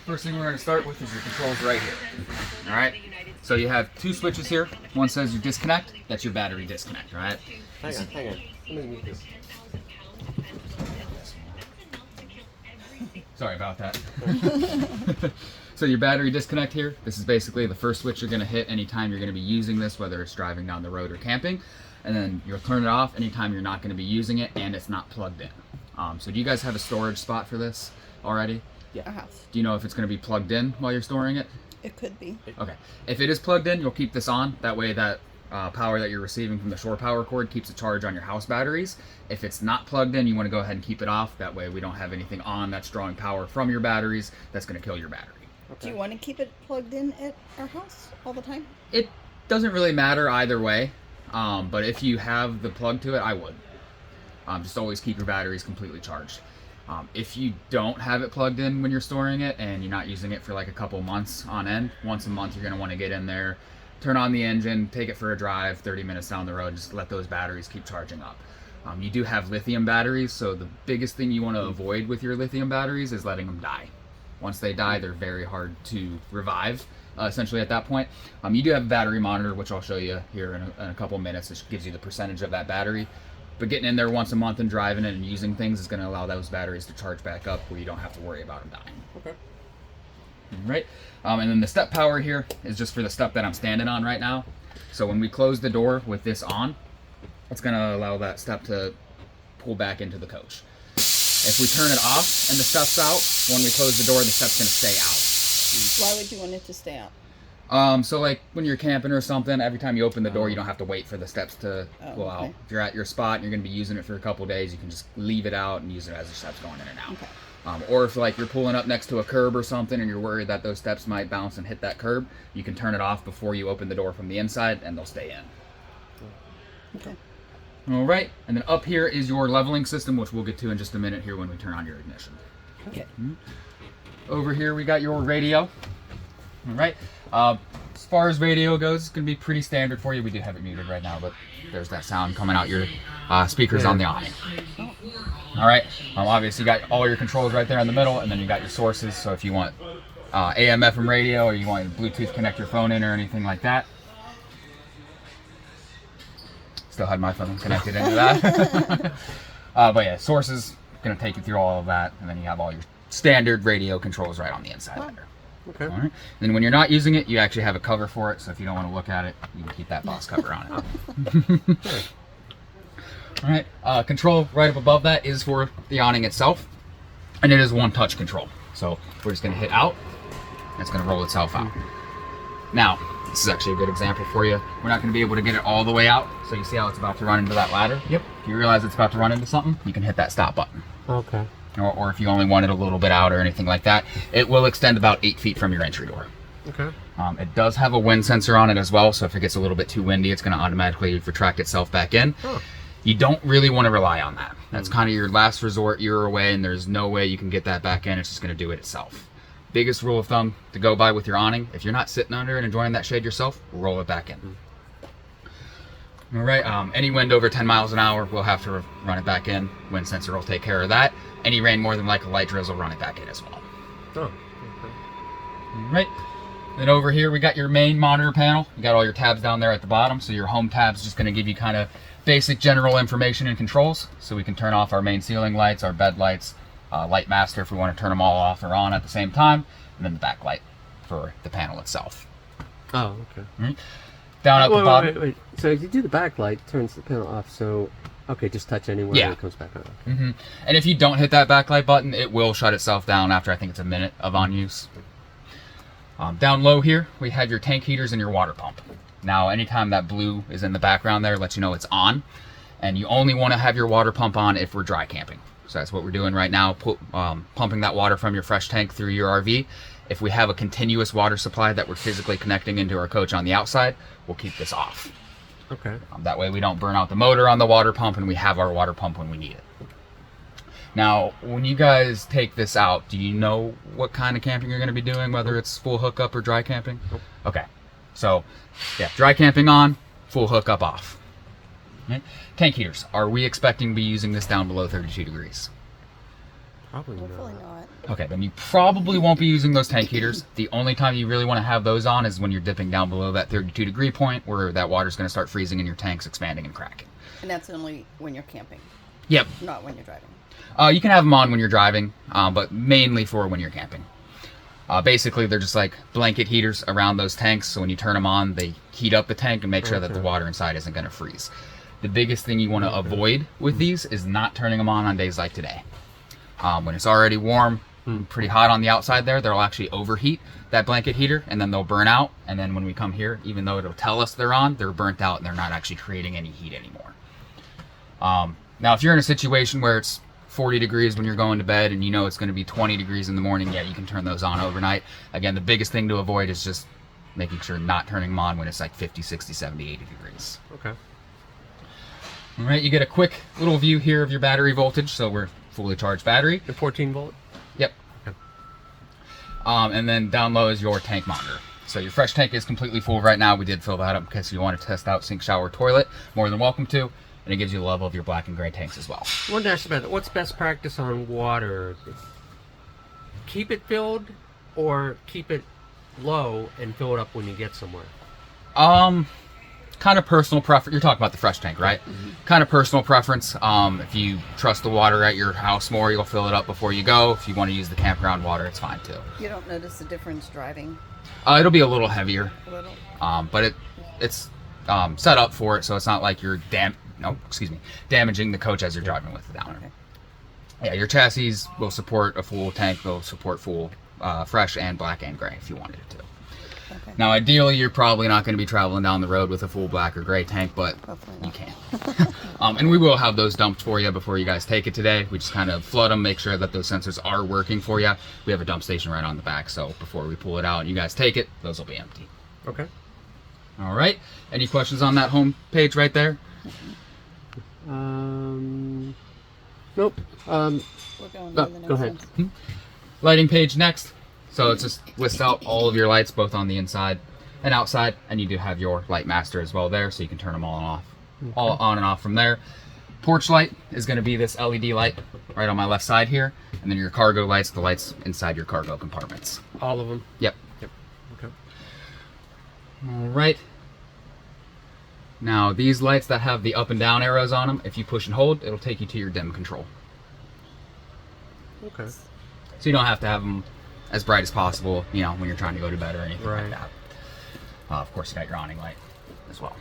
first thing we're going to start with is your controls right here. All right. So you have two switches here. One says you disconnect. That's your battery disconnect. All right. Hang on. Let me move this. Sorry about that. So your battery disconnect here, this is basically the first switch you're going to hit anytime you're going to be using this, whether it's driving down the road or camping. And then you'll turn it off anytime you're not going to be using it and it's not plugged in. So do you guys have a storage spot for this already? Yeah. Our house. Do you know if it's going to be plugged in while you're storing it? It could be. Okay. If it is plugged in, you'll keep this on. That way that power that you're receiving from the shore power cord keeps a charge on your house batteries. If it's not plugged in, you want to go ahead and keep it off. That way we don't have anything on that's drawing power from your batteries that's going to kill your battery. Okay. Do you want to keep it plugged in at our house all the time? It doesn't really matter either way, but if you have the plug to it, I would. Just always keep your batteries completely charged. If you don't have it plugged in when you're storing it and you're not using it for like a couple months on end, once a month you're going to want to get in there, turn on the engine, take it for a drive 30 minutes down the road, just let those batteries keep charging up. You do have lithium batteries, so the biggest thing you want to avoid with your lithium batteries is letting them die. Once they die, they're very hard to revive, essentially at that point. You do have a battery monitor, which I'll show you here in a couple minutes, which gives you the percentage of that battery. But getting in there once a month and driving it and using things is going to allow those batteries to charge back up where you don't have to worry about them dying. Okay. All right. And then the step power here is just for the step that I'm standing on right now. So when we close the door with this on, it's going to allow that step to pull back into the coach. If we turn it off and the step's out, when we close the door, the step's going to stay out. Why would you want it to stay out? So like when you're camping or something, every time you open the door, you don't have to wait for the steps to pull out. If you're at your spot and you're going to be using it for a couple days, you can just leave it out and use it as the steps going in and out. Okay. Or if like you're pulling up next to a curb or something and you're worried that those steps might bounce and hit that curb, you can turn it off before you open the door from the inside and they'll stay in. Okay. All right, and then up here is your leveling system, which we'll get to in just a minute here when we turn on your ignition. Okay. Over here we got your radio. All right. As far as radio goes, it's going to be pretty standard for you. We do have it muted right now, but there's that sound coming out your speakers on the awning. All right. Obviously, you got all your controls right there in the middle, and then you got your sources. So if you want AM, FM radio, or you want to Bluetooth connect your phone in or anything like that. Still had my phone connected into that. But yeah, sources, going to take you through all of that, and then you have all your standard radio controls right on the inside there. Okay. All right. Then when you're not using it, you actually have a cover for it, so if you don't want to look at it, you can keep that box cover on it. All right. Control right up above that is for the awning itself, and it is one touch control. So we're just going to hit out, and it's going to roll itself out. Now, this is actually a good example for you. We're not going to be able to get it all the way out, so you see how it's about to run into that ladder? Yep. If you realize it's about to run into something, you can hit that stop button. Okay. Or if you only want it a little bit out or anything like that, it will extend about 8 feet from your entry door. Okay. It does have a wind sensor on it as well, so if it gets a little bit too windy, it's going to automatically retract itself back in. Oh. You don't really want to rely on that. That's kind of your last resort. You're away, and there's no way you can get that back in. It's just going to do it itself. Biggest rule of thumb to go by with your awning, if you're not sitting under and enjoying that shade yourself, roll it back in. All right, any wind over 10 miles an hour, we'll have to run it back in. Wind sensor will take care of that. Any rain more than like a light drizzle, run it back in as well. Oh, okay. All right, then over here we got your main monitor panel. You got all your tabs down there at the bottom, so your home tab's just gonna give you kind of basic general information and controls. So we can turn off our main ceiling lights, our bed lights, light master if we want to turn them all off or on at the same time, and then the backlight for the panel itself. Oh, okay. Mm-hmm. Down at the bottom. Wait. So if you do the backlight, turns the panel off. So, okay, just touch anywhere and it comes back on. Okay. Mm-hmm. And if you don't hit that backlight button, it will shut itself down after I think it's a minute of on use. Down low here, we have your tank heaters and your water pump. Now, anytime that blue is in the background there, lets you know it's on. And you only want to have your water pump on if we're dry camping. So that's what we're doing right now, pumping that water from your fresh tank through your RV. If we have a continuous water supply that we're physically connecting into our coach on the outside, we'll keep this off. Okay. That way we don't burn out the motor on the water pump and we have our water pump when we need it. Now, when you guys take this out, do you know what kind of camping you're going to be doing, whether it's full hookup or dry camping? Nope. Okay. So, yeah, dry camping on, full hookup off. Okay. Tank heaters. Are we expecting to be using this down below 32 degrees? Probably Hopefully not. not. Okay, then you probably won't be using those tank heaters. The only time you really want to have those on is when you're dipping down below that 32-degree point where that water's going to start freezing and your tank's expanding and cracking. And that's only when you're camping, Yep. not when you're driving. You can have them on when you're driving, but mainly for when you're camping. Basically, they're just like blanket heaters around those tanks, so when you turn them on, they heat up the tank and make sure that the water inside isn't going to freeze. The biggest thing you want to avoid with these is not turning them on days like today. When it's already warm, pretty hot on the outside there, they'll actually overheat that blanket heater, and then they'll burn out, and then when we come here, even though it'll tell us they're on, they're burnt out and they're not actually creating any heat anymore. Now, if you're in a situation where it's 40 degrees when you're going to bed and you know it's going to be 20 degrees in the morning, yeah, you can turn those on overnight. Again, the biggest thing to avoid is just making sure not turning them on when it's like 50, 60, 70, 80 degrees. Okay. All right, you get a quick little view here of your battery voltage. So we're fully charged battery. The 14 volt? Yep. Okay. And then down low is your tank monitor. So your fresh tank is completely full right now. We did fill that up because you want to test out sink, shower, toilet. More than welcome to. And it gives you the level of your black and gray tanks as well. I wanted to ask about that. What's best practice on water? Keep it filled or keep it low and fill it up when you get somewhere? Kind of personal preference. You're talking about the fresh tank, right? Mm-hmm. Kind of personal preference. If you trust the water at your house more, you'll fill it up before you go. If you want to use the campground water, it's fine too. You don't notice a difference driving? It'll be a little heavier. A little? But it's set up for it, so it's not like you're damaging the coach as you're driving with it down. Okay. Yeah, your chassis will support a full tank. They'll support full fresh and black and gray if you wanted it to. Okay. Now, ideally, you're probably not going to be traveling down the road with a full black or gray tank, but you can. And we will have those dumped for you before you guys take it today. We just kind of flood them, make sure that those sensors are working for you. We have a dump station right on the back, so before we pull it out and you guys take it, those will be empty. Okay. All right. Any questions on that home page right there? Nope. We're going to the next go ahead. one. Lighting page next. So it just lists out all of your lights, both on the inside and outside, and you do have your light master as well there, so you can turn them all off, all on and off from there. Porch light is going to be this LED light right on my left side here, and then your cargo lights, the lights inside your cargo compartments. All of them? Yep. Yep. Okay. All right. Now these lights that have the up and down arrows on them, if you push and hold, it'll take you to your dim control. Okay. So you don't have to have them as bright as possible, you know, when you're trying to go to bed or anything like that. Of course, you got your awning light as well.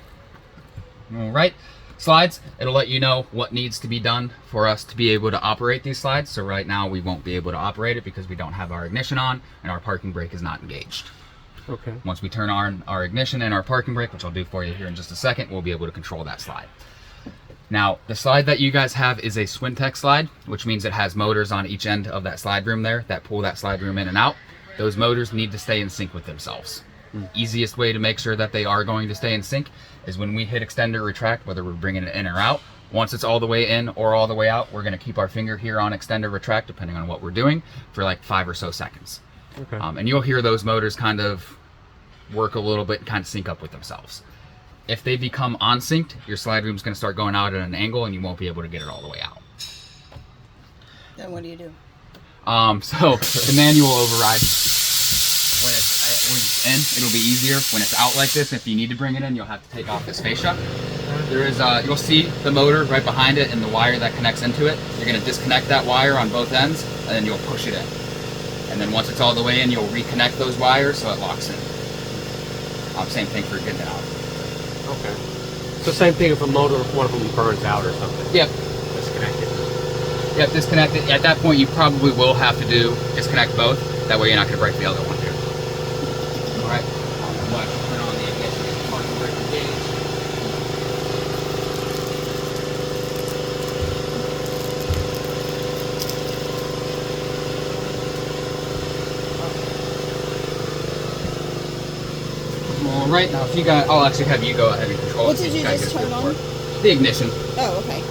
All right, slides. It'll let you know what needs to be done for us to be able to operate these slides. So right now we won't be able to operate it because we don't have our ignition on and our parking brake is not engaged. Okay. Once we turn on our ignition and our parking brake, which I'll do for you here in just a second, we'll be able to control that slide. Now, the slide that you guys have is a Swintex slide, which means it has motors on each end of that slide room there that pull that slide room in and out. Those motors need to stay in sync with themselves. Easiest way to make sure that they are going to stay in sync is when we hit extend or retract, whether we're bringing it in or out. Once it's all the way in or all the way out, we're going to keep our finger here on extend or retract, depending on what we're doing, for like 5 or so seconds. Okay. And you'll hear those motors kind of work a little bit and kind of sync up with themselves. If they become on-synced, your slide room is going to start going out at an angle and you won't be able to get it all the way out. Then what do you do? So the manual override, when it's in, it'll be easier. When it's out like this, if you need to bring it in, you'll have to take off this fascia. There is, you'll see the motor right behind it and the wire that connects into it. You're going to disconnect that wire on both ends and then you'll push it in. And then once it's all the way in, you'll reconnect those wires so it locks in. Same thing for getting it out. Okay. So same thing if a motor, one of them burns out or something. Yep. Disconnect it. Yep, disconnect it. At that point, you probably will have to disconnect both. That way you're not going to break the other one here. All right. I'll turn on the ignition and the parking brake engaged. All right, now if you got, I'll actually have you go ahead and control it. What did you just turn on? The ignition. Oh, okay.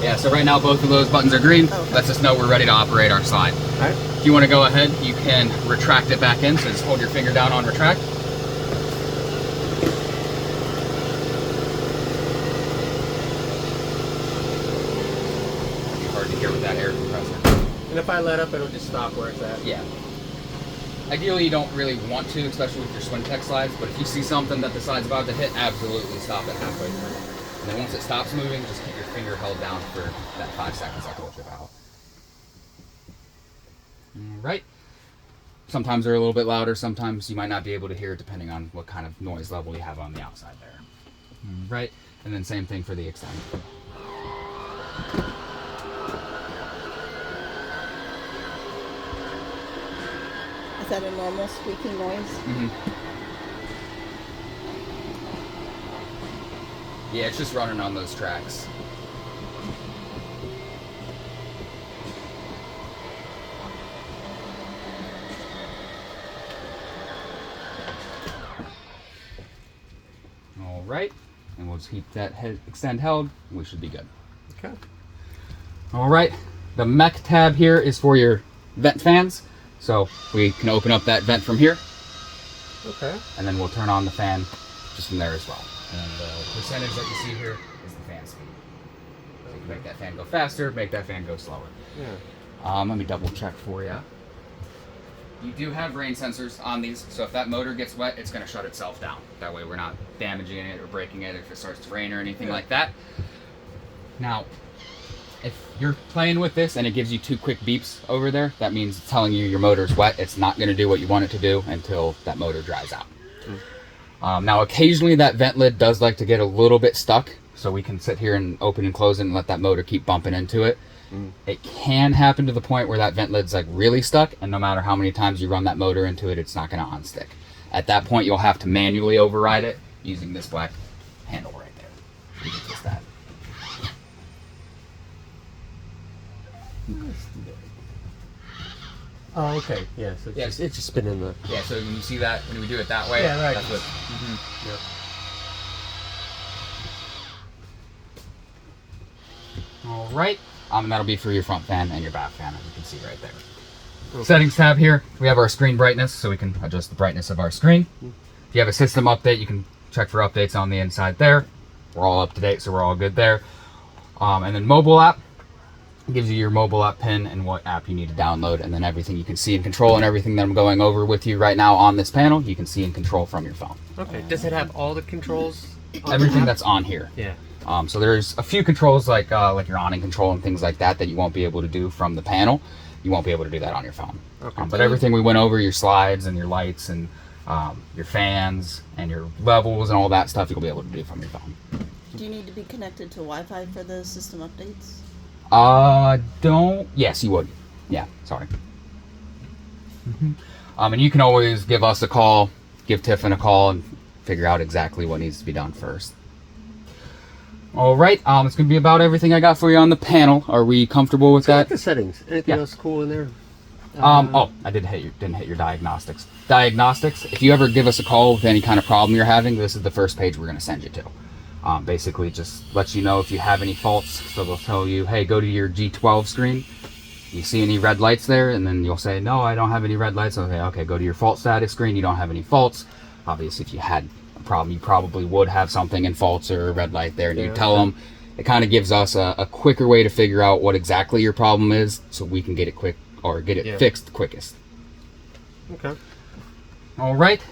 Yeah, so right now both of those buttons are green. Oh, okay. Lets us know we're ready to operate our slide. All right. If you want to go ahead, you can retract it back in, so just hold your finger down on retract. It'd be hard to hear with that air compressor. And if I let up, it'll just stop where it's at. Yeah. Ideally, you don't really want to, especially with your swing tech slides, but if you see something that the slide's about to hit, absolutely stop it halfway through. And then once it stops moving, just keep your finger held down for that 5 seconds I told you about. All right. Sometimes they're a little bit louder, sometimes you might not be able to hear it depending on what kind of noise level you have on the outside there. All right. And then same thing for the extend. Is that a normal squeaking noise? Mm-hmm. Yeah, it's just running on those tracks. All right, and we'll just keep that extend held. We should be good. Okay. All right, the mech tab here is for your vent fans. So we can open up that vent from here. Okay. And then we'll turn on the fan just from there as well. And the percentage that you see here is the fan speed. So you can make that fan go faster, make that fan go slower. Yeah. Let me double check for you. You do have rain sensors on these, so if that motor gets wet, it's going to shut itself down. That way we're not damaging it or breaking it if it starts to rain or anything like that. Now, if you're playing with this and it gives you 2 quick beeps over there, that means it's telling you your motor's wet. It's not going to do what you want it to do until that motor dries out. Now, occasionally that vent lid does like to get a little bit stuck, so we can sit here and open and close it and let that motor keep bumping into it. It can happen to the point where that vent lid's like really stuck, and no matter how many times you run that motor into it, it's not going to unstick. At that point, you'll have to manually override it using this black handle right there. You can twist that. Oh, okay. Yeah, so it's just spinning the... Yeah, so when you see that, when we do it that way, Yeah, right. that's what... All right, and that'll be for your front fan and your back fan, as you can see right there. Okay. Settings tab here, we have our screen brightness, so we can adjust the brightness of our screen. If you have a system update, you can check for updates on the inside there. We're all up to date, so we're all good there. And then mobile app gives you your mobile app pin and what app you need to download, and then everything you can see and control, and everything that I'm going over with you right now on this panel, you can see and control from your phone. Okay. Does it have all the controls? Everything that's on here. Yeah. So there's a few controls like your awning control and things like that that you won't be able to do from the panel. You won't be able to do that on your phone. Okay. But everything we went over, your slides and your lights and your fans and your levels and all that stuff, you'll be able to do from your phone. Do you need to be connected to Wi-Fi for the system updates? Yes, you would. Yeah, sorry. And you can always give us a call, give Tiffin a call, and figure out exactly what needs to be done first. All right, it's going to be about everything I got for you on the panel. Are we comfortable with I like that? the settings. Anything else cool in there? Oh, I didn't hit your diagnostics. Diagnostics, if you ever give us a call with any kind of problem you're having, this is the first page we're going to send you to. Basically, just lets you know if you have any faults. So they'll tell you, hey, go to your G12 screen. You see any red lights there? And then you'll say, no, I don't have any red lights. Okay, go to your fault status screen. You don't have any faults. Obviously, if you had a problem, you probably would have something in faults or a red light there. And you tell them. It kind of gives us a quicker way to figure out what exactly your problem is, so we can get it quick or get it fixed quickest. Okay. All right.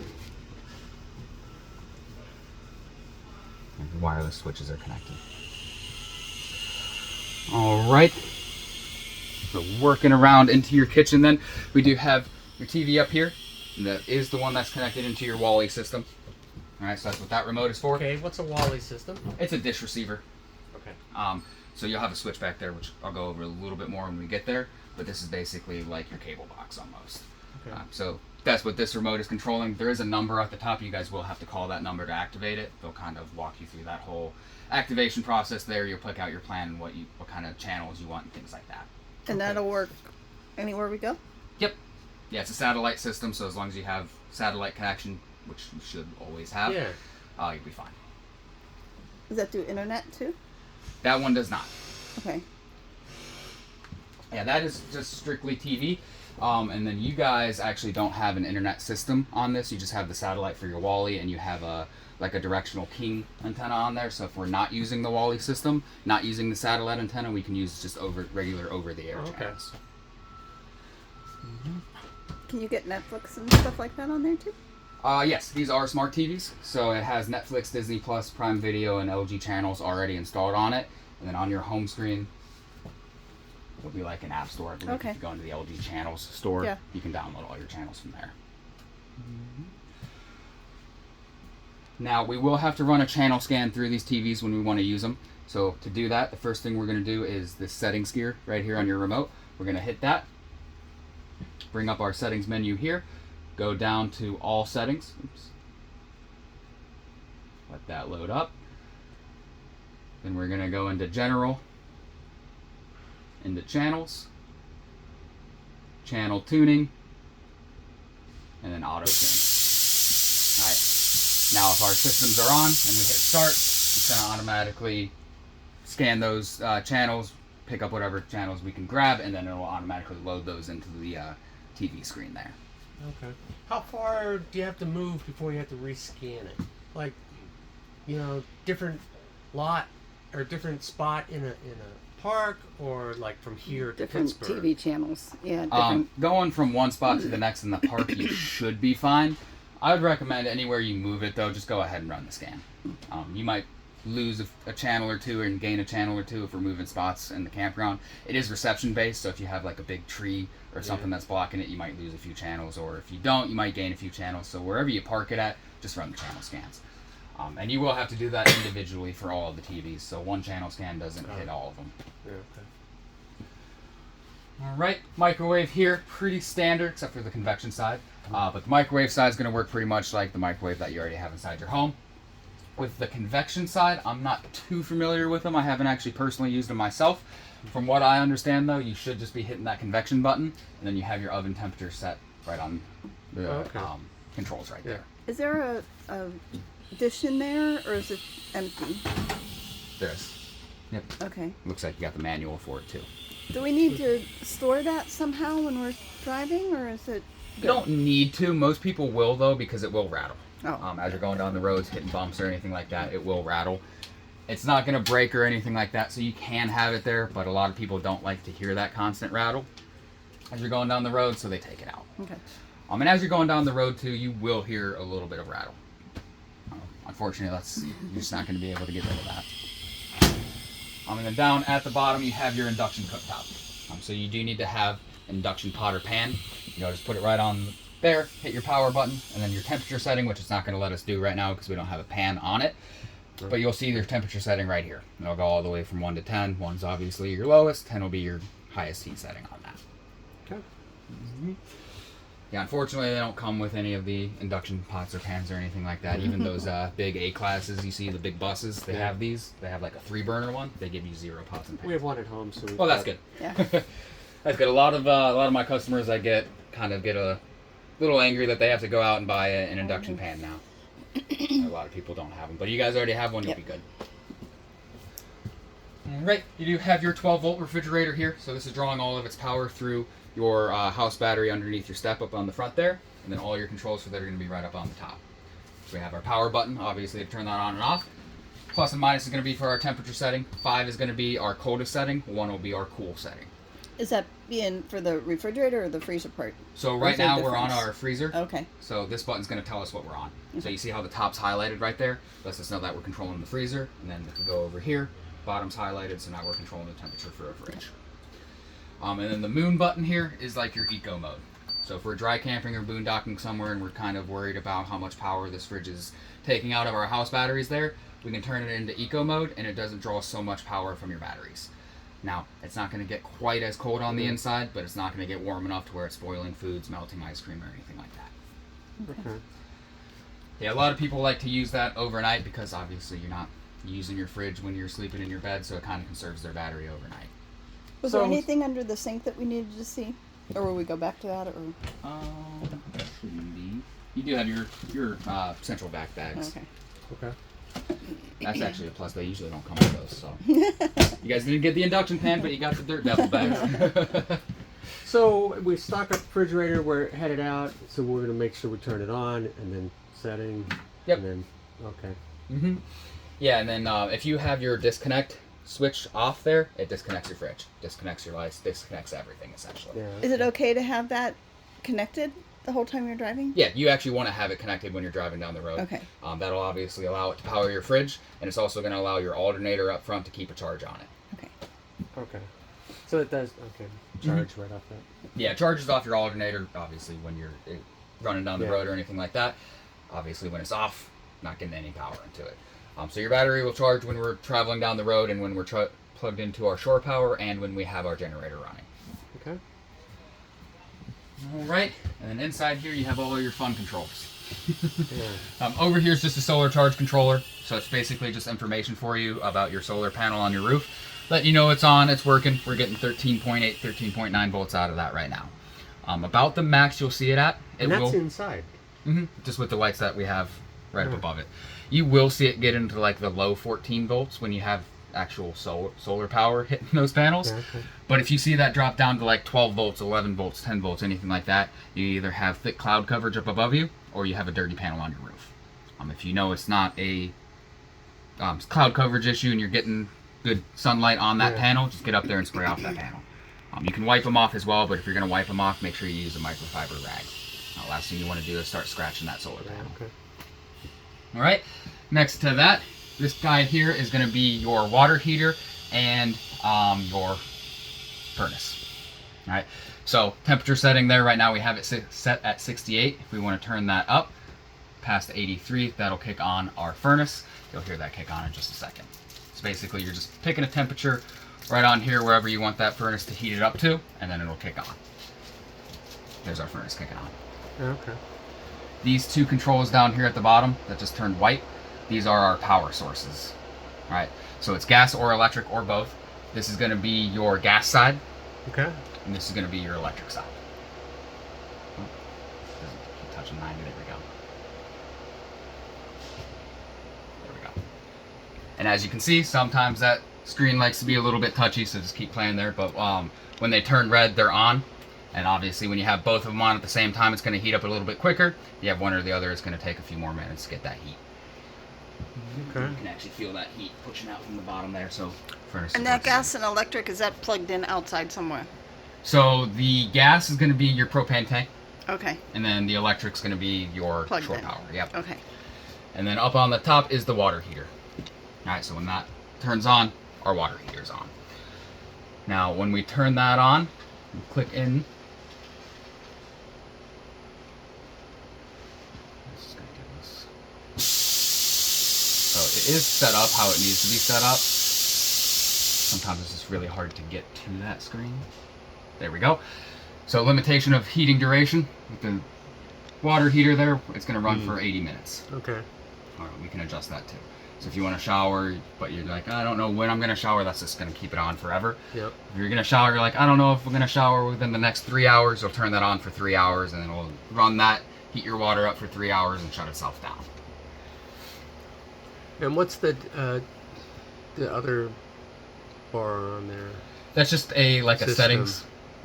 The wireless switches are connected. All right. So working around into your kitchen then, we do have your TV up here. And that is the one that's connected into your Wally system. All right, so that's what that remote is for. Okay, what's a Wally system? It's a dish receiver. Okay. So you'll have a switch back there, which I'll go over a little bit more when we get there. But this is basically like your cable box almost. Okay. So that's what this remote is controlling. There is a number at the top. You guys will have to call that number to activate it. They'll kind of walk you through that whole activation process there. You'll pick out your plan and what kind of channels you want and things like that. And that'll work anywhere we go? Yep. Yeah, it's a satellite system, so as long as you have satellite connection, which you should always have, you'll be fine. Is that through internet too? That one does not. Okay. Yeah, that is just strictly TV. And then you guys actually don't have an internet system on this. You just have the satellite for your Wally, and you have a directional king antenna on there. So if we're not using the Wally system, not using the satellite antenna, we can use just regular over-the-air channels. Can you get Netflix and stuff like that on there too? Yes, these are smart TVs, so it has Netflix, Disney Plus, Prime Video, and LG channels already installed on it. And then on your home screen, it'll be like an app store. I believe Okay. if you go into the LG channels store, Yeah. you can download all your channels from there. Now, we will have to run a channel scan through these TVs when we want to use them. So to do that, the first thing we're going to do is this settings gear right here on your remote. We're going to hit that, bring up our settings menu here, go down to all settings. Oops. Let that load up. Then we're going to go into general, into channels, channel tuning, and then auto tune. Alright. Now if our systems are on and we hit start, it's going to automatically scan those channels, pick up whatever channels we can grab, and then it will automatically load those into the TV screen there. Okay. How far do you have to move before you have to rescan it? Like, different lot or different spot in a park, or like from here to Different Pittsburgh? TV channels. Yeah. Different. Going from one spot to the next in the park, you should be fine. I would recommend anywhere you move it, though, just go ahead and run the scan. You might lose a channel or two and gain a channel or two if we're moving spots in the campground. It is reception based, so if you have like a big tree or something that's blocking it, you might lose a few channels, or if you don't, you might gain a few channels. So wherever you park it at, just run the channel scans. And you will have to do that individually for all of the TVs, so one channel scan doesn't hit all of them. Yeah, okay. Alright, microwave here, pretty standard except for the convection side. But the microwave side is going to work pretty much like the microwave that you already have inside your home. With the convection side, I'm not too familiar with them. I haven't actually personally used them myself. From what I understand, though, you should just be hitting that convection button, and then you have your oven temperature set right on the controls right there. Is there a dish in there, or is it empty? There is. Yep. Okay. Looks like you got the manual for it, too. Do we need to store that somehow when we're driving, or is it? You don't need to. Most people will, though, because it will rattle. Oh. As you're going down the roads, hitting bumps or anything like that, it will rattle. It's not going to break or anything like that, so you can have it there, but a lot of people don't like to hear that constant rattle as you're going down the road, so they take it out. Okay. And as you're going down the road, too, you will hear a little bit of rattle. Unfortunately, you're just not going to be able to get rid of that. And then down at the bottom, you have your induction cooktop. So you do need to have an induction pot or pan. Just put it right on there, hit your power button, and then your temperature setting, which it's not going to let us do right now because we don't have a pan on it. But you'll see your temperature setting right here. It'll go all the way from 1 to 10. 1's obviously your lowest, 10 will be your highest heat setting on that. Okay. Yeah, unfortunately, they don't come with any of the induction pots or pans or anything like that. Even those big A classes, you see the big buses, they have these. They have like a 3-burner one. They give you 0 pots and pans. We have one at home, so. Well, that's good. Yeah. That's good. A lot of my customers I get a little angry that they have to go out and buy an induction pan now. A lot of people don't have them, but you guys already have one. You'll be good. Right, you do have your 12-volt refrigerator here, so this is drawing all of its power through your house battery underneath your step up on the front there, and then all your controls for that are going to be right up on the top. So we have our power button, obviously, to turn that on and off. Plus and minus is going to be for our temperature setting. 5 is going to be our coldest setting. 1 will be our cool setting. Is that being for the refrigerator or the freezer part? So right now we're on our freezer. Okay. So this button's going to tell us what we're on. So you see how the top's highlighted right there? Lets us know that we're controlling the freezer. And then if we go over here, bottom's highlighted, so now we're controlling the temperature for a fridge. And then the moon button here is like your eco mode. So if we're dry camping or boondocking somewhere and we're kind of worried about how much power this fridge is taking out of our house batteries there, we can turn it into eco mode and it doesn't draw so much power from your batteries. Now, it's not going to get quite as cold on the inside, but it's not going to get warm enough to where it's boiling foods, melting ice cream, or anything like that. Okay. Yeah, a lot of people like to use that overnight because obviously you're not using your fridge when you're sleeping in your bed, so it kind of conserves their battery overnight. Was there anything under the sink that we needed to see? Or will we go back to that? Or Shouldn't be. You do have your central vac bags. Okay. Okay. That's actually a plus. They usually don't come with those, so. You guys didn't get the induction pan, but you got the Dirt Devil bags. So we stock up the refrigerator, we're headed out, so we're going to make sure we turn it on, and then setting. Yep. And then, okay. Yeah, and then if you have your disconnect switch off there, it disconnects your fridge, disconnects your lights, disconnects everything essentially. Yeah. Is it okay to have that connected the whole time you're driving? Yeah, you actually want to have it connected when you're driving down the road. Okay. That'll obviously allow it to power your fridge, and it's also going to allow your alternator up front to keep a charge on it. Okay. Okay. So it does. Okay. Charge right off that. Yeah, it charges off your alternator, obviously, when you're running down the Yeah. road or anything like that. Obviously, when it's off, not getting any power into it. So your battery will charge when we're traveling down the road and when we're plugged into our shore power and when we have our generator running. Okay. All right, and then inside here you have all of your fun controls. Yeah. Over here is just a solar charge controller, so it's basically just information for you about your solar panel on your roof. Let you know it's on, it's working. We're getting 13.8, 13.9 volts out of that right now. About the max you'll see it at. And that's inside. Just with the lights that we have right up above it. You will see it get into like the low 14 volts when you have actual solar power hitting those panels. Yeah, okay. But if you see that drop down to like 12 volts, 11 volts, 10 volts, anything like that, you either have thick cloud coverage up above you or you have a dirty panel on your roof. If you know it's not a cloud coverage issue and you're getting good sunlight on that panel, just get up there and spray off that panel. You can wipe them off as well, but if you're going to wipe them off, make sure you use a microfiber rag. Last thing you want to do is start scratching that solar panel. Okay. All right, next to that, this guy here is going to be your water heater and your furnace. All right, so temperature setting there right now we have it set at 68. If we want to turn that up past 83, that'll kick on our furnace. You'll hear that kick on in just a second. So basically you're just picking a temperature right on here wherever you want that furnace to heat it up to, and then it'll kick on. There's our furnace kicking on. Okay. These two controls down here at the bottom that just turned white, these are our power sources. All right, so it's gas or electric or both. This is going to be your gas side, Okay. and this is going to be your electric side. Oh, doesn't keep touching 90. There we go. There we go. And as you can see, sometimes that screen likes to be a little bit touchy, so just keep playing there. But when they turn red, they're on. And obviously when you have both of them on at the same time, it's going to heat up a little bit quicker. If you have one or the other, it's going to take a few more minutes to get that heat. Okay. You can actually feel that heat pushing out from the bottom there. So furnace. And that gas and electric, is that plugged in outside somewhere? So the gas is going to be your propane tank, Okay. and then the electric's going to be your Plugged shore in. power. Yep. Okay. And then up on the top is the water heater. All right, so when that turns on, our water heater's on. Now, when we turn that on, we click in. So it is set up how it needs to be set up. Sometimes it's just really hard to get to that screen. There we go. So limitation of heating duration. With the water heater there, it's going to run for 80 minutes. Okay. All right, we can adjust that too. So if you want to shower, but you're like, I don't know when I'm going to shower, that's just going to keep it on forever. Yep. If you're going to shower, you're like, I don't know if we're going to shower within the next 3 hours, you'll turn that on for 3 hours, and then we'll run that, heat your water up for 3 hours, and shut itself down. And what's the other bar on there? That's just a System.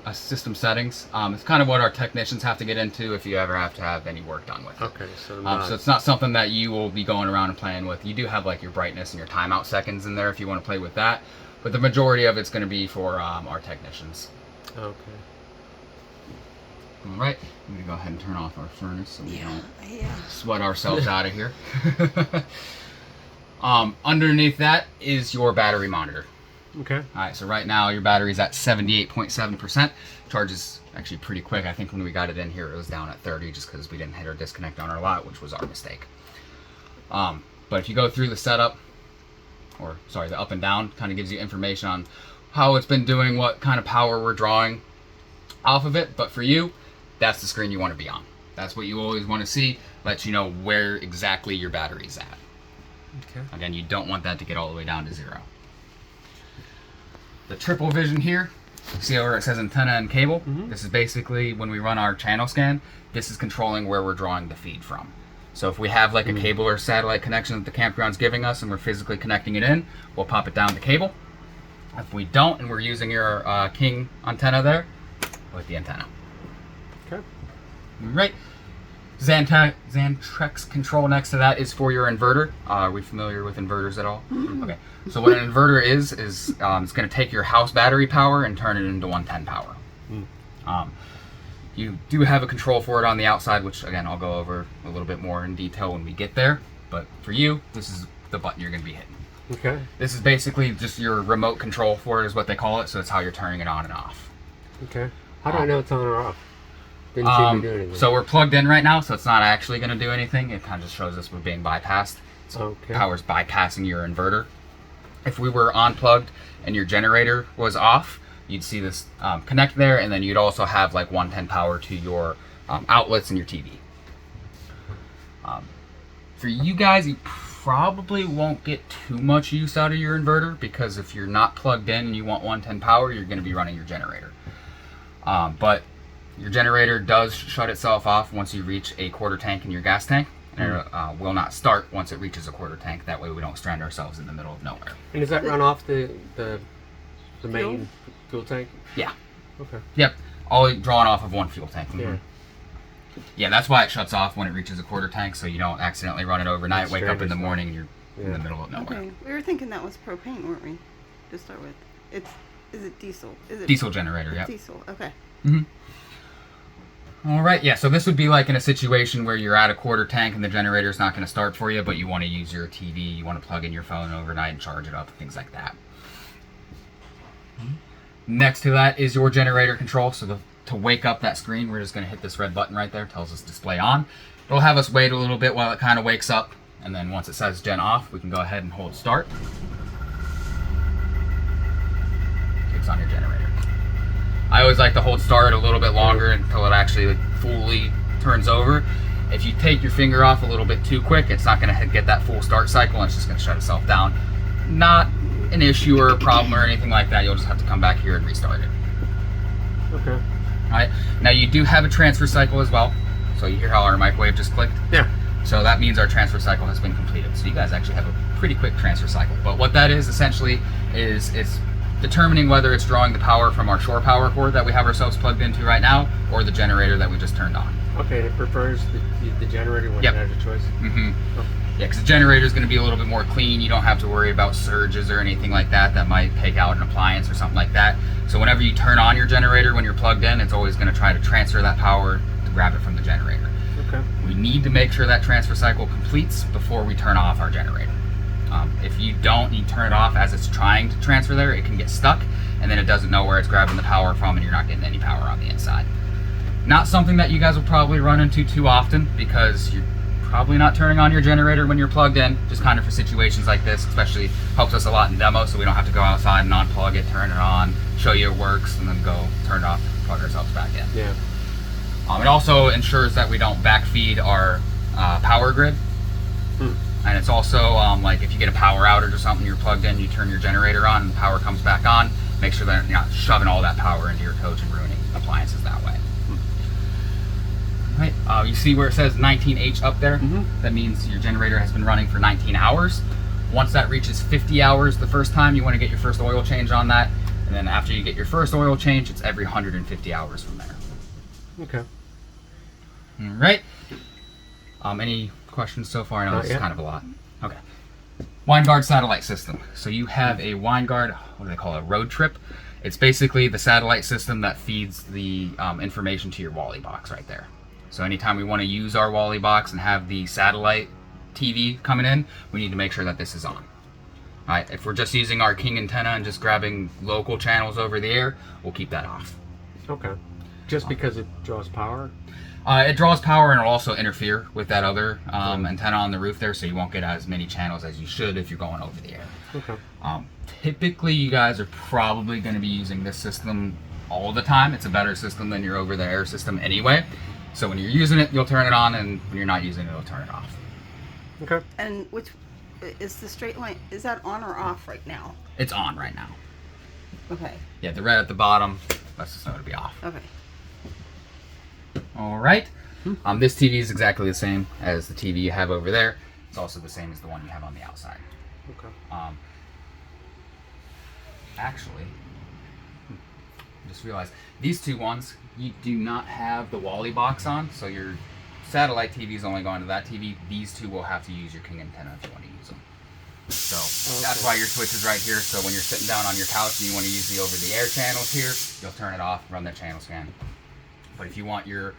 a system settings. It's kind of what our technicians have to get into if you ever have to have any work done with it. Okay, so So it's not something that you will be going around and playing with. You do have like your brightness and your timeout seconds in there if you want to play with that, but the majority of it's going to be for our technicians. okay. All right, I'm going to go ahead and turn off our furnace so we don't Yeah. sweat ourselves out of here. Underneath that is your battery monitor. Okay. All right, so right now your battery's at 78.7%. Charges actually pretty quick. I think when we got it in here, it was down at 30 just because we didn't hit our disconnect on our lot, which was our mistake. But if you go through the setup, or sorry, the up and down, kind of gives you information on how it's been doing, what kind of power we're drawing off of it. But for you, that's the screen you want to be on. That's what you always want to see. Lets you know where exactly your battery's at. Okay. Again, you don't want that to get all the way down to 0. The triple vision here, see where it says antenna and cable? This is basically when we run our channel scan, this is controlling where we're drawing the feed from. So if we have like a cable or satellite connection that the campground's giving us and we're physically connecting it in, we'll pop it down the cable. If we don't and we're using your King antenna there, with the antenna. Okay. Right. Xantrex control next to that is for your inverter. Are we familiar with inverters at all? Okay. So what an inverter is it's going to take your house battery power and turn it into 110 power. You do have a control for it on the outside, which again I'll go over a little bit more in detail when we get there. But for you, this is the button you're going to be hitting. Okay. This is basically just your remote control for it, is what they call it. So it's how you're turning it on and off. Okay. How do I know it's on or off? Didn't seem to do anything. So we're plugged in right now, so it's not actually going to do anything. It kind of just shows us we're being bypassed. So power's bypassing your inverter. If we were unplugged and your generator was off, you'd see this connect there, and then you'd also have like 110 power to your outlets and your TV. For you guys, you probably won't get too much use out of your inverter, because if you're not plugged in and you want 110 power, you're going to be running your generator. But your generator does shut itself off once you reach a quarter tank in your gas tank, and it will not start once it reaches a quarter tank. That way we don't strand ourselves in the middle of nowhere. And does that run off the main fuel tank? Yeah. Okay. Yep. All drawn off of one fuel tank. Yeah. Yeah, that's why it shuts off when it reaches a quarter tank, so you don't accidentally run it overnight, wake up in the morning, and you're in the middle of nowhere. Okay, we were thinking that was propane, weren't we? To start with, is it diesel? Is it Diesel generator? Yeah. diesel? Okay. All right. Yeah. So this would be like in a situation where you're at a quarter tank and the generator's not going to start for you, but you want to use your TV, you want to plug in your phone overnight and charge it up, things like that. Next to that is your generator control. So to wake up that screen, we're just going to hit this red button right there. Tells us display on. It'll have us wait a little bit while it kind of wakes up, and then once it says gen off, we can go ahead and hold start. Kicks on your generator. I always like to hold start a little bit longer until it actually fully turns over. If you take your finger off a little bit too quick, it's not going to get that full start cycle, and it's just going to shut itself down. Not an issue or a problem or anything like that. You'll just have to come back here and restart it. Okay. All right. Now you do have a transfer cycle as well. So you hear how our microwave just clicked? Yeah. So that means our transfer cycle has been completed. So you guys actually have a pretty quick transfer cycle. But what that is essentially is it's determining whether it's drawing the power from our shore power cord that we have ourselves plugged into right now, or the generator that we just turned on. Okay, and it prefers the generator when it has a choice? Mm-hmm. Oh. Yeah, because the generator is going to be a little bit more clean. You don't have to worry about surges or anything like that that might take out an appliance or something like that. So whenever you turn on your generator when you're plugged in, it's always going to try to transfer that power to grab it from the generator. Okay. We need to make sure that transfer cycle completes before we turn off our generator. If you don't, you turn it off as it's trying to transfer there, it can get stuck, and then it doesn't know where it's grabbing the power from, and you're not getting any power on the inside. Not something that you guys will probably run into too often, because you're probably not turning on your generator when you're plugged in, just kind of for situations like this. Especially helps us a lot in demo, so we don't have to go outside and unplug it, turn it on, show you it works, and then go turn it off, plug ourselves back in. Yeah. It also ensures that we don't backfeed our power grid. And it's also like if you get a power outage or something, you're plugged in, you turn your generator on, and the power comes back on. Make sure that you're not shoving all that power into your coach and ruining appliances that way. Right. You see where it says 19H up there? That means your generator has been running for 19 hours. Once that reaches 50 hours the first time, you want to get your first oil change on that. And then after you get your first oil change, it's every 150 hours from there. Okay. All right. Any questions so far? I know this is kind of a lot. Okay. WineGuard satellite system. So you have a WineGuard, what do they call it, a road trip. It's basically the satellite system that feeds the information to your Wally box right there. So anytime we want to use our Wally box and have the satellite TV coming in, we need to make sure that this is on. All right. If we're just using our King antenna and just grabbing local channels over the air, we'll keep that off. Okay. Just because it draws power? It draws power, and it'll also interfere with that other antenna on the roof there, so you won't get as many channels as you should if you're going over the air. Okay. Typically, you guys are probably going to be using this system all the time. It's a better system than your over-the-air system anyway. So when you're using it, you'll turn it on, and when you're not using it, you'll turn it off. Okay. And which is the straight line? Is that on or off right now? It's on right now. Okay. Yeah, the red at the bottom lets us know to be off. Okay. All right. This TV is exactly the same as the TV you have over there. It's also the same as the one you have on the outside. Okay. Actually, I just realized these two ones, you do not have the Wally box on, so your satellite TV's only going to that TV. These two will have to use your King antenna if you want to use them. So that's why your switch is right here. So when you're sitting down on your couch and you want to use the over-the-air channels here, you'll turn it off, run the channel scan. But if you want your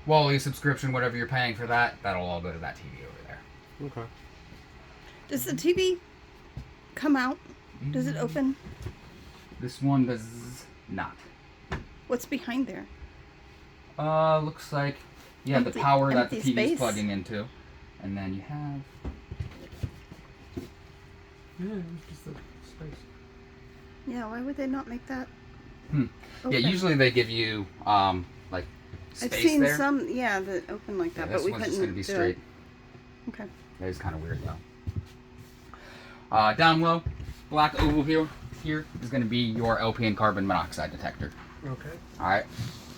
Wally subscription, whatever you're paying for that, that'll all go to that TV over there. Okay. Does the TV come out? Does it open? This one does not. What's behind there? Looks like you have the power that the TV's space. plugging into, and then you have. Yeah, it's just the space. Yeah, why would they not make that? Yeah, open? usually they give you like space I've seen there. some, that open like that, Yeah, but we this one's couldn't just gonna be do straight. it. Okay. That is kind of weird though. Down low, black oval here is going to be your LP and carbon monoxide detector. Okay. All right.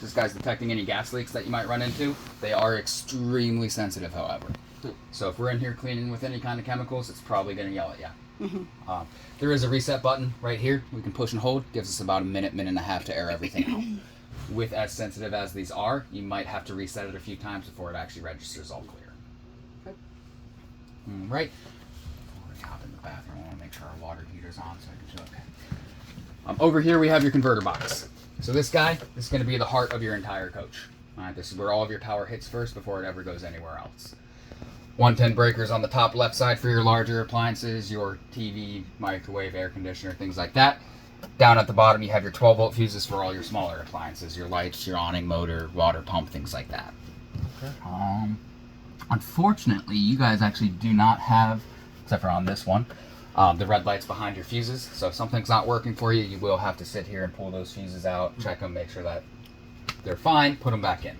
This guy's detecting any gas leaks that you might run into. They are extremely sensitive, however. So if we're in here cleaning with any kind of chemicals, it's probably going to yell at you. Mm-hmm. There is a reset button right here. We can push and hold. Gives us about a minute and a half to air everything out. With as sensitive as these are, you might have to reset it a few times before it actually registers all clear. Okay. All right. Before we hop in the bathroom, I want to make sure our water heater's on so I can show. Okay. Over here we have your converter box. So this guy is going to be the heart of your entire coach. All right, this is where all of your power hits first before it ever goes anywhere else. 110 breakers on the top left side for your larger appliances, your TV, microwave, air conditioner, things like that. Down at the bottom you have your 12 volt fuses for all your smaller appliances, your lights, your awning, motor, water pump, things like that. Okay. Unfortunately, you guys actually do not have, except for on this one, the red lights behind your fuses. So if something's not working for you, you will have to sit here and pull those fuses out, check them, make sure that they're fine, put them back in.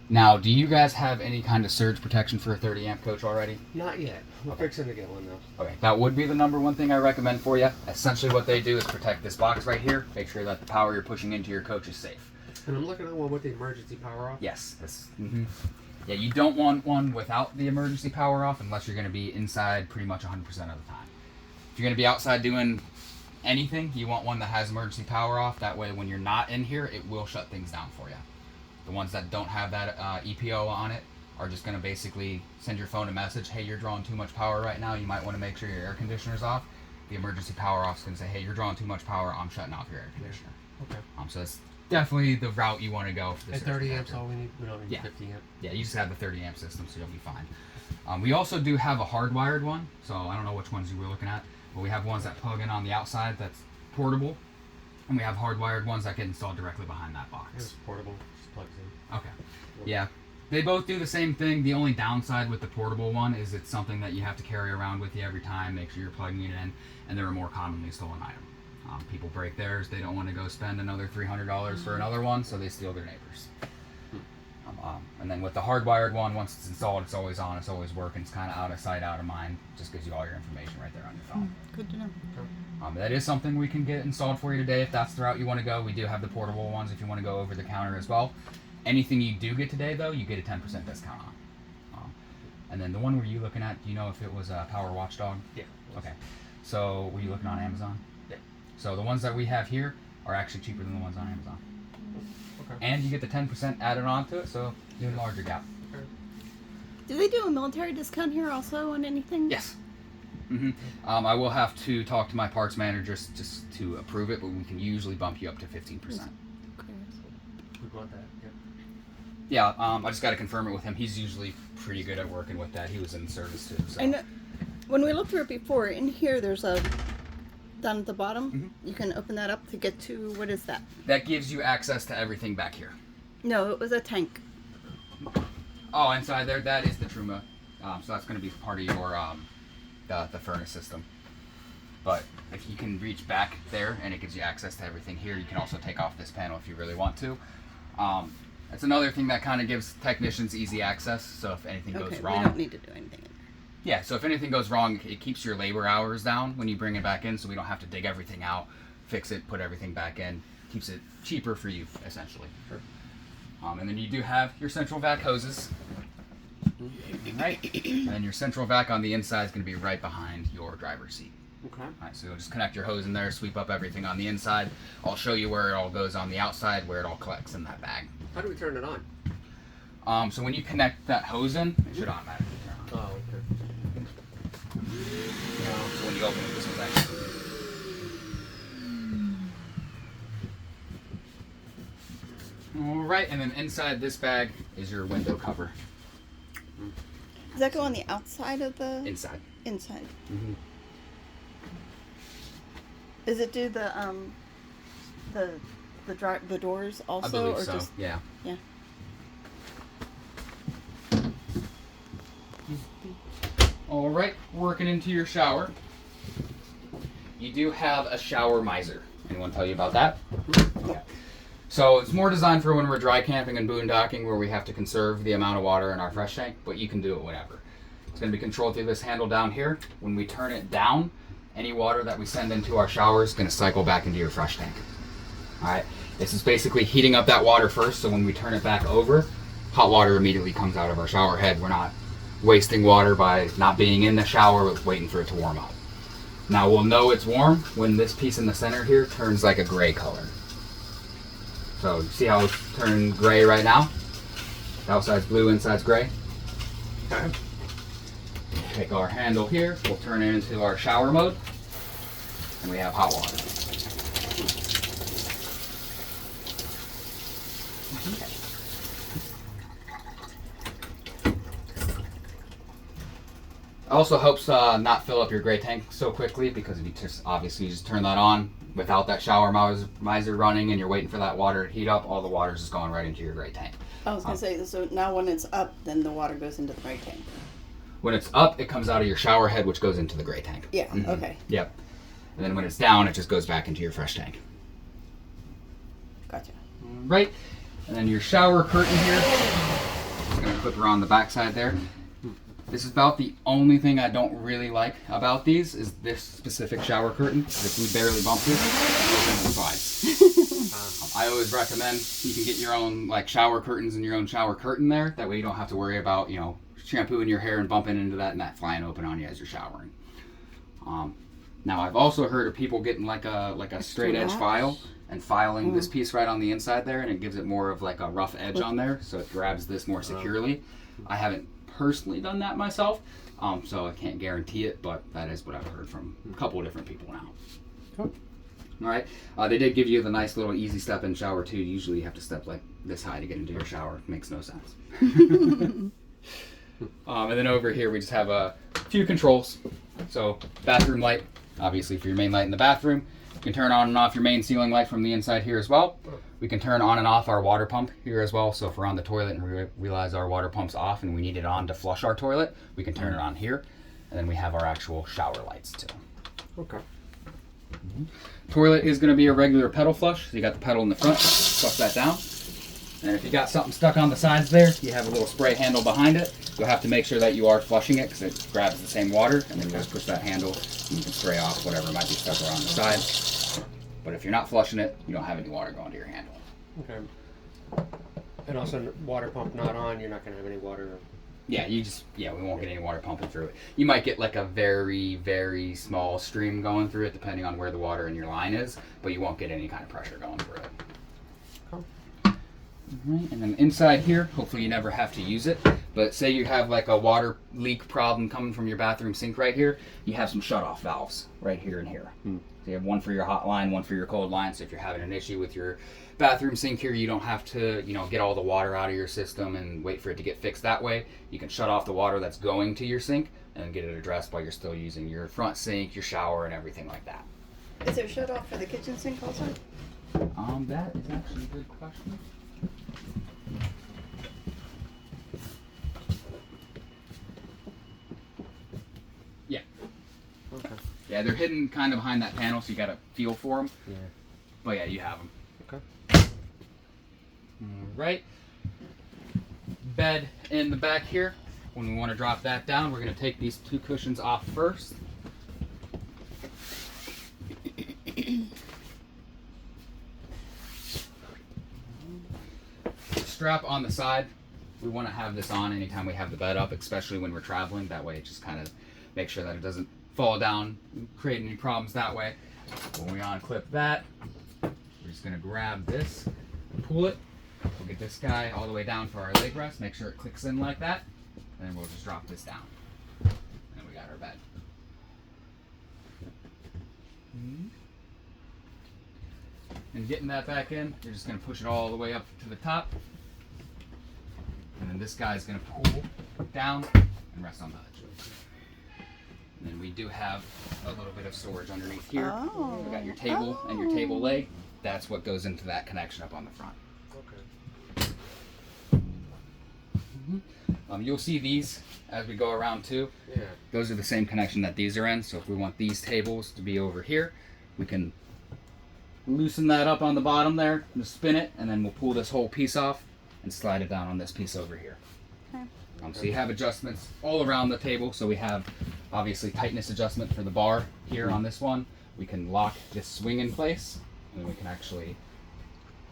Now, do you guys have any kind of surge protection for a 30 amp coach already? Not yet. We're fixing to get one though. Okay, that would be the number one thing I recommend for you. Essentially what they do is protect this box right here, make sure that the power you're pushing into your coach is safe. And I'm looking at one with the emergency power off. Yes. Yeah, you don't want one without the emergency power off unless you're going to be inside pretty much 100% of the time. If you're going to be outside doing anything, you want one that has emergency power off. That way when you're not in here, it will shut things down for you. The ones that don't have that EPO on it are just going to basically send your phone a message, hey, you're drawing too much power right now, you might want to make sure your air conditioner's off. The emergency power off is going to say, hey, you're drawing too much power, I'm shutting off your air conditioner. Okay. So that's definitely the route you want to go for this. At 30 amps all we need? We don't need 50 amp? Yeah, you just have the 30 amp system, so you'll be fine. We also do have a hardwired one, so I don't know which ones you were looking at, but we have ones that plug in on the outside that's portable, and we have hardwired ones that get installed directly behind that box. It's portable. Just plugs in. Okay. Yeah. They both do the same thing. The only downside with the portable one is it's something that you have to carry around with you every time, make sure you're plugging it in, and they're a more commonly stolen item. People break theirs, they don't want to go spend another $300 for another one, so they steal their neighbors. And then with the hardwired one, once it's installed, it's always on, it's always working, it's kind of out of sight, out of mind, just gives you all your information right there on your phone. Good to know. That is something we can get installed for you today if that's the route you want to go. We do have the portable ones if you want to go over the counter as well. Anything you do get today, though, you get a 10% discount on. And then the one were you looking at, do you know if it was a Power Watchdog? Yeah. Okay. So were you looking on Amazon? Yeah. So the ones that we have here are actually cheaper than the ones on Amazon. Okay. And you get the 10% added on to it, so even larger gap. Okay. Do they do a military discount here also on anything? Yes. I will have to talk to my parts manager just to approve it, but we can usually bump you up to 15%. We want that. Yep. Yeah, I just got to confirm it with him. He's usually pretty good at working with that. He was in service too. So. I know. When we looked through it before, in here there's a down at the bottom. You can open that up to get to, what is that? That gives you access to everything back here. No, it was a tank. Oh, inside there, that is the Truma. So that's going to be part of your the furnace system. But if you can reach back there and it gives you access to everything here, you can also take off this panel if you really want to. That's another thing that kind of gives technicians easy access. So if anything goes wrong, we don't need to do anything. yeah. So if anything goes wrong, it keeps your labor hours down when you bring it back in, so we don't have to dig everything out, fix it, put everything back in. Keeps it cheaper for you essentially. Sure. And then you do have your central vac hoses. Right, and then your central vac on the inside is going to be right behind your driver's seat. Okay. Alright, so you'll just connect your hose in there, sweep up everything on the inside. I'll show you where it all goes on the outside, where it all collects in that bag. How do we turn it on? So when you connect that hose in, it should automatically turn on. Oh, okay. So when you open it, this one's actually. All right, and then inside this bag is your window cover. Does that go on the outside of the Inside. inside? Mm-hmm. Does it do the doors also, I believe or so. just Yeah. yeah? All right, working into your shower. You do have a shower miser. Anyone tell you about that? Okay. So it's more designed for when we're dry camping and boondocking where we have to conserve the amount of water in our fresh tank, but you can do it whenever. It's going to be controlled through this handle down here. When we turn it down, any water that we send into our shower is going to cycle back into your fresh tank. All right, this is basically heating up that water first, so when we turn it back over, hot water immediately comes out of our shower head. We're not wasting water by not being in the shower waiting for it to warm up. Now we'll know it's warm when this piece in the center here turns like a gray color. So you see how it's turning gray right now? The outside's blue, inside's gray. Okay. Take our handle here, we'll turn it into our shower mode, and we have hot water. It also helps not fill up your gray tank so quickly, because if you just turn that on without that shower miser running and you're waiting for that water to heat up, all the water's just going right into your gray tank. I was gonna say, so now when it's up, then the water goes into the gray tank. When it's up, it comes out of your shower head, which goes into the gray tank. Yeah. Okay. Yep. And then when it's down, it just goes back into your fresh tank. Gotcha. Right. And then your shower curtain here. Just gonna clip around the back side there. This is about the only thing I don't really like about these is this specific shower curtain. If we barely bump this, it opens and slides. I always recommend you can get your own like shower curtains and your own shower curtain there. That way you don't have to worry about, you know, shampooing your hair and bumping into that and that flying open on you as you're showering. Now I've also heard of people getting like a straight edge file and filing this piece right on the inside there, and it gives it more of like a rough edge on there, so it grabs this more securely. I haven't personally done that myself, so I can't guarantee it, but that is what I've heard from a couple of different people now. Cool. All right, they did give you the nice little easy step in shower too. Usually you have to step like this high to get into your shower. Makes no sense. And then over here we just have a few controls. So bathroom light, obviously for your main light in the bathroom. You can turn on and off your main ceiling light from the inside here as well. We can turn on and off our water pump here as well. So if we're on the toilet and we realize our water pump's off and we need it on to flush our toilet, we can turn it on here. And then we have our actual shower lights too. Okay. Toilet is going to be a regular pedal flush. So you got the pedal in the front, flush that down. And if you got something stuck on the sides there, you have a little spray handle behind it. You'll have to make sure that you are flushing it because it grabs the same water, and then you just push that handle and you can spray off whatever might be stuck around the side. But if you're not flushing it, you don't have any water going to your handle. Okay. And also, water pump not on, you're not going to have any water. Yeah, we won't get any water pumping through it. You might get like a very, very small stream going through it depending on where the water in your line is, but you won't get any kind of pressure going through it. Cool. Right, and then inside here, hopefully you never have to use it, but say you have like a water leak problem coming from your bathroom sink right here, you have some shut-off valves right here and here. So you have one for your hot line, one for your cold line, so if you're having an issue with your bathroom sink here, you don't have to, get all the water out of your system and wait for it to get fixed that way. You can shut off the water that's going to your sink and get it addressed while you're still using your front sink, your shower, and everything like that. Is there shut off for the kitchen sink also? That is actually a good question. Yeah. Okay. Yeah, they're hidden kind of behind that panel, so you got to feel for them. Yeah. But yeah, you have them. Okay. All right. Bed in the back here. When we want to drop that down, we're going to take these two cushions off first. Strap on the side. We want to have this on anytime we have the bed up, especially when we're traveling. That way it just kind of makes sure that it doesn't fall down and create any problems that way. When we unclip that, we're just going to grab this and pull it, We'll get this guy all the way down for our leg rest. Make sure it clicks in like that. And then we'll just drop this down. And we got our bed. And getting that back in, you're just going to push it all the way up to the top. And then this guy's going to pull down and rest on the edge. And then we do have a little bit of storage underneath here. Oh. We got your table and your table leg. That's what goes into that connection up on the front. Okay. You'll see these as we go around too. Yeah. Those are the same connection that these are in. So if we want these tables to be over here, we can loosen that up on the bottom there, and spin it, and then we'll pull this whole piece off and slide it down on this piece over here. Okay. So you have adjustments all around the table. So we have obviously tightness adjustment for the bar here on this one. We can lock this swing in place, and then we can actually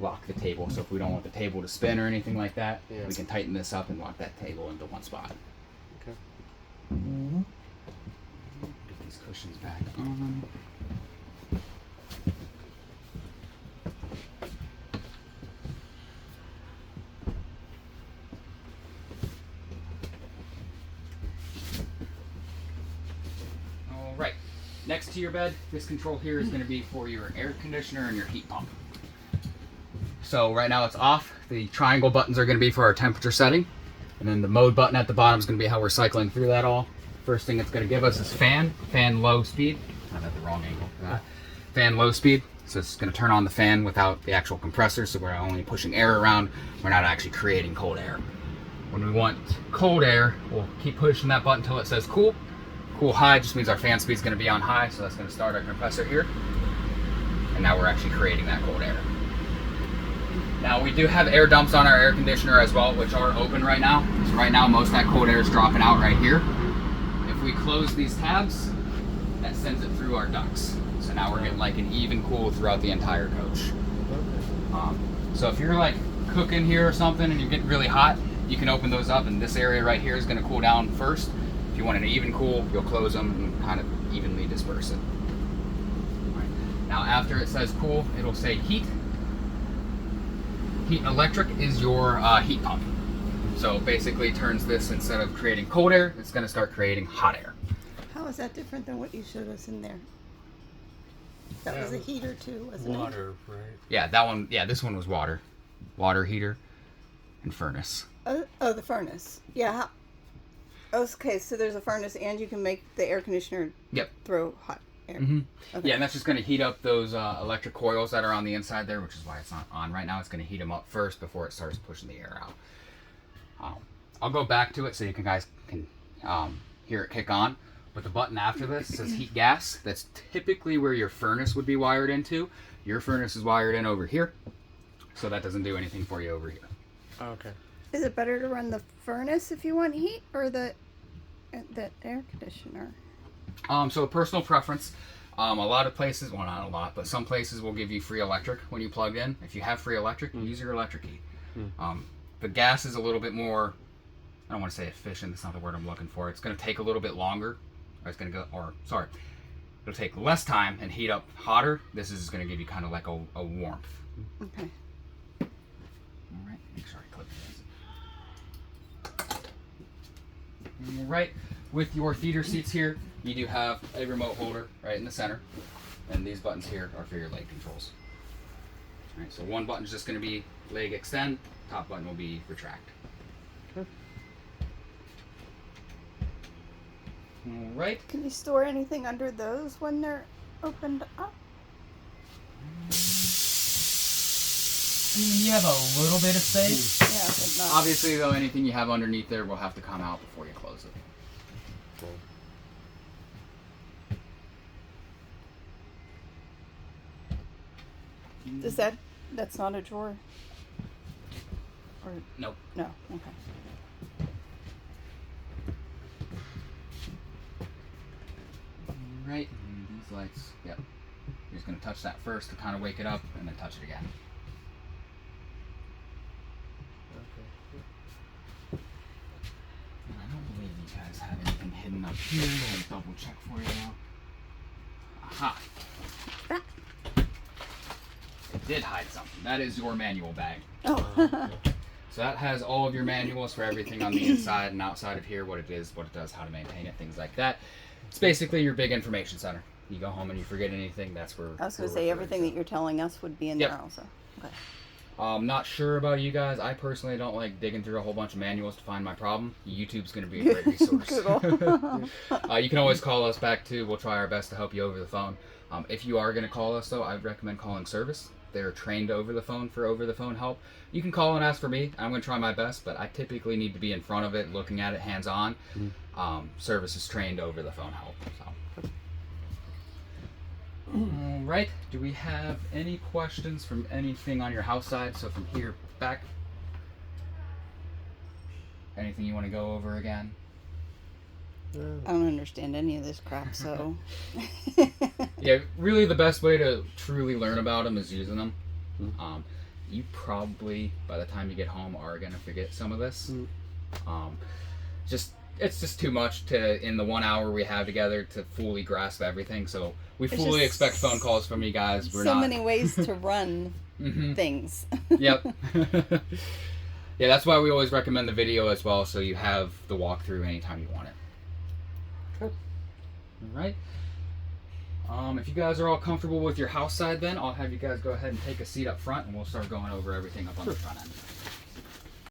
lock the table. So if we don't want the table to spin or anything like that, Yeah. we can tighten this up and lock that table into one spot. Okay. Get these cushions back on. All right. Next to your bed, this control here is going to be for your air conditioner and your heat pump. So right now it's off. The triangle buttons are going to be for our temperature setting. And then the mode button at the bottom is going to be how we're cycling through that all. First thing it's going to give us is fan low speed. I'm at the wrong angle for that. Fan low speed. So it's going to turn on the fan without the actual compressor. So we're only pushing air around. We're not actually creating cold air. When we want cold air, we'll keep pushing that button until it says cool. Cool high just means our fan speed is going to be on high. So that's going to start our compressor here. And now we're actually creating that cold air. Now we do have air dumps on our air conditioner as well, which are open right now. So right now most of that cold air is dropping out right here. If we close these tabs, that sends it through our ducts. So now we're getting like an even cool throughout the entire coach. So if you're like cooking here or something and you're getting really hot, you can open those up and this area right here is going to cool down first. If you want an even cool, you'll close them and kind of evenly disperse it. All right. Now after it says cool, it'll say heat. Heat and electric is your heat pump. So basically turns this, instead of creating cold air, it's going to start creating hot air. How is that different than what you showed us in there? That was a heater too, wasn't Water, right? Yeah, that one, yeah, this one was water. Water heater and furnace. it? Oh, the furnace. Yeah. Okay, so there's a furnace and you can make the air conditioner Yep. throw hot air. Mm-hmm. Okay. Yeah, and that's just going to heat up those electric coils that are on the inside there, which is why it's not on right now. It's going to heat them up first before it starts pushing the air out. I'll go back to it so you guys can hear it kick on. But the button after this says heat gas. That's typically where your furnace would be wired into. Your furnace is wired in over here, so that doesn't do anything for you over here. Okay. Is it better to run the furnace if you want heat or the air conditioner? So personal preference. A lot of places, well not a lot, but some places will give you free electric when you plug in. If you have free electric, use your electric heat. The gas is a little bit more, I don't want to say efficient, that's not the word I'm looking for. It's going to take a little bit longer, or it's going to go, or sorry, it'll take less time and heat up hotter. This is going to give you kind of like a warmth. Okay. All right, make sure I clip this. All right, with your theater seats here, you do have a remote holder right in the center, and these buttons here are for your leg controls. All right, so one button is just going to be leg extend, top button will be retract. Okay. All right. Can you store anything under those when they're opened up? You have a little bit of space. Yeah, but not. Obviously, though, anything you have underneath there will have to come out before you close it. Cool. Does that's not a drawer? Or Nope. no? Okay. All right. And these lights. Yep. You're just going to touch that first to kind of wake it up, and then touch it again. Okay. And I don't believe you guys have anything hidden up here. I'll double check for you now. Aha. Ah. did hide something. That is your manual bag. Oh. So that has all of your manuals for everything on the inside and outside of here, what it is, what it does, how to maintain it, things like that. It's basically your big information center. You go home and you forget anything, that's where... I was going to say, everything that you're telling us would be in Yep. there also. Okay. Not sure about you guys. I personally don't like digging through a whole bunch of manuals to find my problem. YouTube's going to be a great resource. You can always call us back too. We'll try our best to help you over the phone. If you are going to call us though, I would recommend calling service. They're trained over the phone for over the phone help. You can call and ask for me. I'm going to try my best, but I typically need to be in front of it, looking at it hands on. Service is trained over the phone help. So. All right. Do we have any questions from anything on your house side? So from here back, anything you want to go over again? I don't understand any of this crap, so. Yeah, really the best way to truly learn about them is using them. You probably, by the time you get home, are going to forget some of this. It's just too much to, in the 1 hour we have together, to fully grasp everything. So we There's fully just expect phone calls from you guys. We're so not... many ways to run things. Yep. Yeah, that's why we always recommend the video as well, so you have the walkthrough anytime you want it. Cool. All right. If you guys are all comfortable with your house side, then I'll have you guys go ahead and take a seat up front, and we'll start going over everything up on the front end.